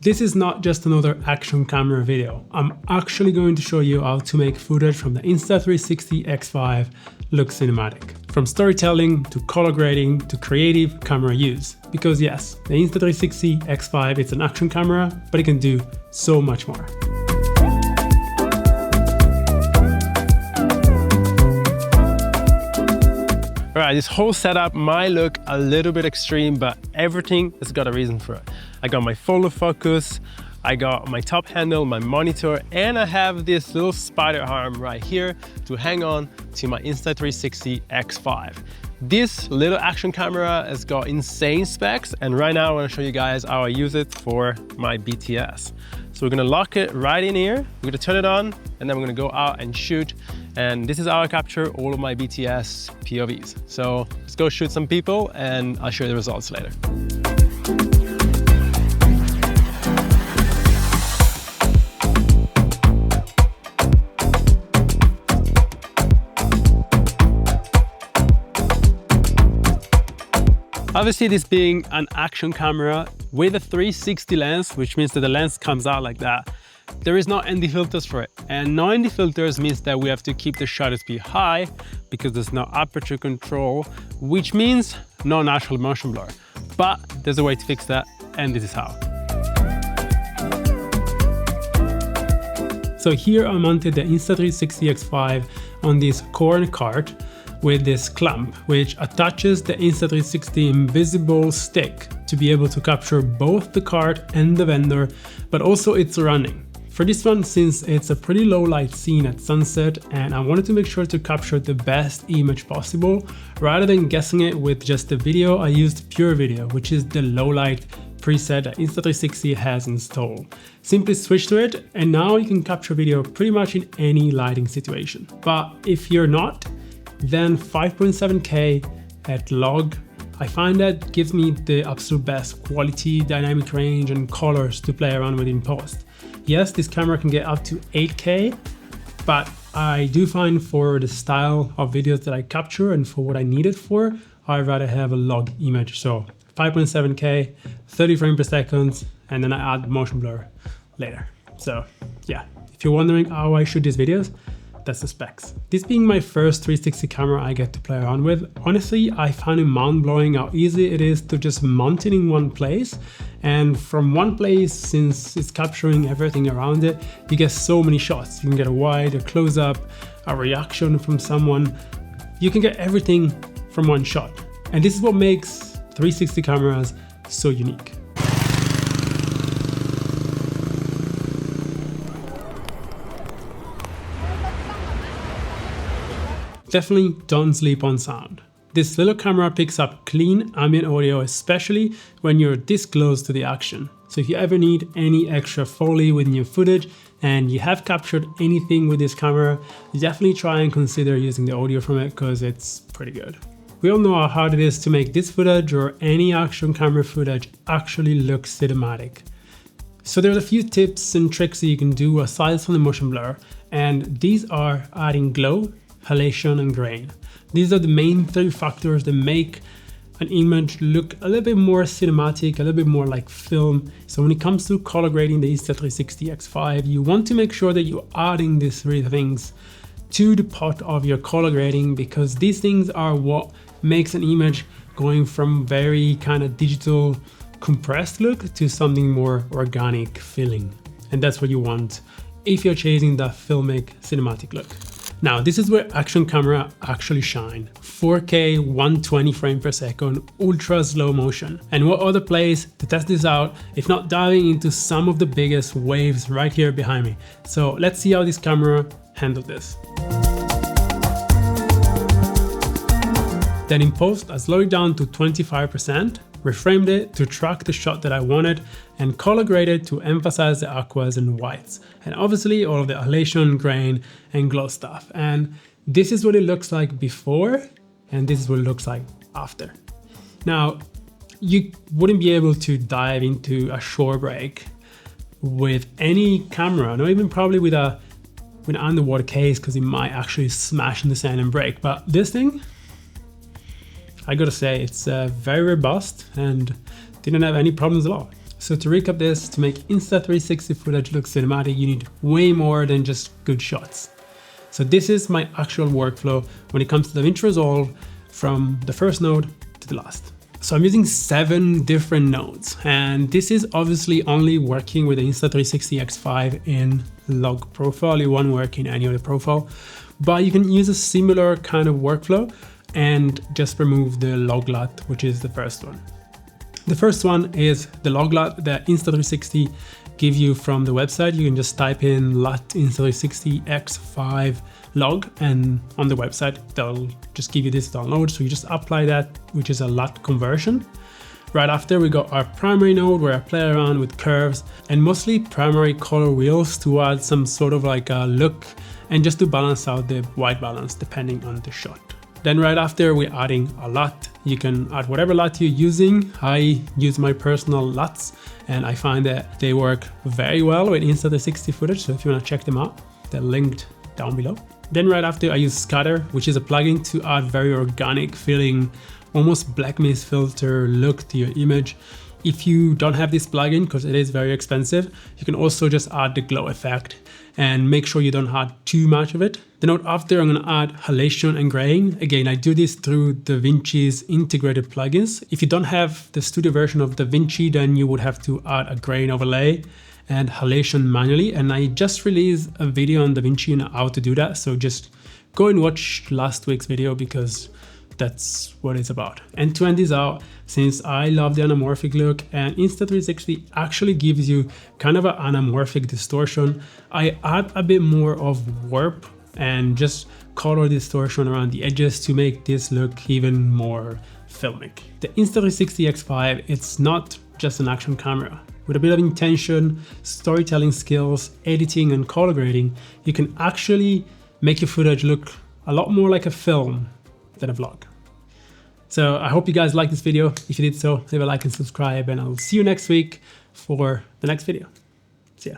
This is not just another action camera video. I'm actually going to show you how to make footage from the Insta360 X5 look cinematic. From storytelling to color grading to creative camera use. Because yes, the Insta360 X5 is an action camera, but it can do so much more. Alright, this whole setup might look a little bit extreme, but everything has got a reason for it. I got my follow focus, I got my top handle, my monitor, and I have this little spider arm right here to hang on to my Insta360 X5. This little action camera has got insane specs, and right now I want to show you guys how I use it for my BTS. So we're gonna lock it right in here, we're gonna turn it on, and then we're gonna go out and shoot. And this is how I capture all of my BTS POVs. So let's go shoot some people and I'll show you the results later. Obviously, this being an action camera with a 360 lens, which means that the lens comes out like that, there is no ND filters for it. And no ND filters means that we have to keep the shutter speed high because there's no aperture control, which means no natural motion blur. But there's a way to fix that, and this is how. So here I mounted the Insta360 X5 on this corn cart with this clamp, which attaches the Insta360 invisible stick to be able to capture both the cart and the vendor, but also its surrounding. For this one, since it's a pretty low light scene at sunset and I wanted to make sure to capture the best image possible, rather than guessing it with just the video, I used Pure Video, which is the low light preset that Insta360 has installed. Simply switch to it and now you can capture video pretty much in any lighting situation. But if you're not, then 5.7K at log, I find that gives me the absolute best quality, dynamic range and colors to play around with in post. Yes, this camera can get up to 8K, but I do find for the style of videos that I capture and for what I need it for, I'd rather have a log image. So 5.7K, 30 frames per second, and then I add motion blur later. So yeah, if you're wondering how I shoot these videos, that's the specs. This being my first 360 camera I get to play around with, honestly, I find it mind-blowing how easy it is to just mount it in one place. And from one place, since it's capturing everything around it, you get so many shots. You can get a wide, a close-up, a reaction from someone. You can get everything from one shot. And this is what makes 360 cameras so unique. Definitely don't sleep on sound. This little camera picks up clean ambient audio, especially when you're this close to the action. So if you ever need any extra Foley within your footage and you have captured anything with this camera, definitely try and consider using the audio from it because it's pretty good. We all know how hard it is to make this footage or any action camera footage actually look cinematic. So there's a few tips and tricks that you can do aside from the motion blur, and these are adding glow, halation and grain. These are the main three factors that make an image look a little bit more cinematic, a little bit more like film. So when it comes to color grading the Insta360 X5, you want to make sure that you're adding these three things to the pot of your color grading, because these things are what makes an image going from very kind of digital compressed look to something more organic feeling. And that's what you want if you're chasing that filmic cinematic look. Now, this is where action camera actually shine. 4K, 120 frames per second, ultra slow motion. And what other place to test this out if not diving into some of the biggest waves right here behind me. So let's see how this camera handled this. Then in post, I slowed it down to 25%, reframed it to track the shot that I wanted, and color graded to emphasize the aquas and whites, and obviously all of the halation, grain, and glow stuff. And this is what it looks like before, and this is what it looks like after. Now, you wouldn't be able to dive into a shore break with any camera, not even probably with an underwater case, because it might actually smash in the sand and break. But this thing, I gotta say, it's very robust and didn't have any problems at all. So to recap this, to make Insta360 footage look cinematic, you need way more than just good shots. So this is my actual workflow when it comes to DaVinci Resolve from the first node to the last. So I'm using 7 different nodes, and this is obviously only working with the Insta360 X5 in log profile. It won't work in any other profile, but you can use a similar kind of workflow and just remove the log LUT, which is the first one. The first one is the log LUT that Insta360 give you from the website. You can just type in LUT Insta360 X5 log, and on the website they'll just give you this download. So you just apply that, which is a LUT conversion. Right after, we got our primary node where I play around with curves and mostly primary color wheels to add some sort of like a look and just to balance out the white balance depending on the shot. Then right after, we're adding a LUT. You can add whatever LUT you're using. I use my personal LUTs and I find that they work very well with Insta360 footage. So if you want to check them out, they're linked down below. Then right after, I use Scatter, which is a plugin to add very organic feeling, almost black mist filter look to your image. If you don't have this plugin, because it is very expensive, you can also just add the glow effect and make sure you don't add too much of it. The node after, I'm gonna add halation and graying. Again, I do this through DaVinci's integrated plugins. If you don't have the studio version of DaVinci, then you would have to add a grain overlay and halation manually. And I just released a video on DaVinci on how to do that. So just go and watch last week's video because that's what it's about. And to end this out, since I love the anamorphic look and Insta360 actually gives you kind of an anamorphic distortion, I add a bit more of warp and just color distortion around the edges to make this look even more filmic. The Insta360 X5, it's not just an action camera. With a bit of intention, storytelling skills, editing and color grading, you can actually make your footage look a lot more like a film than a vlog. So I hope you guys liked this video. If you did so, leave a like and subscribe, and I'll see you next week for the next video. See ya.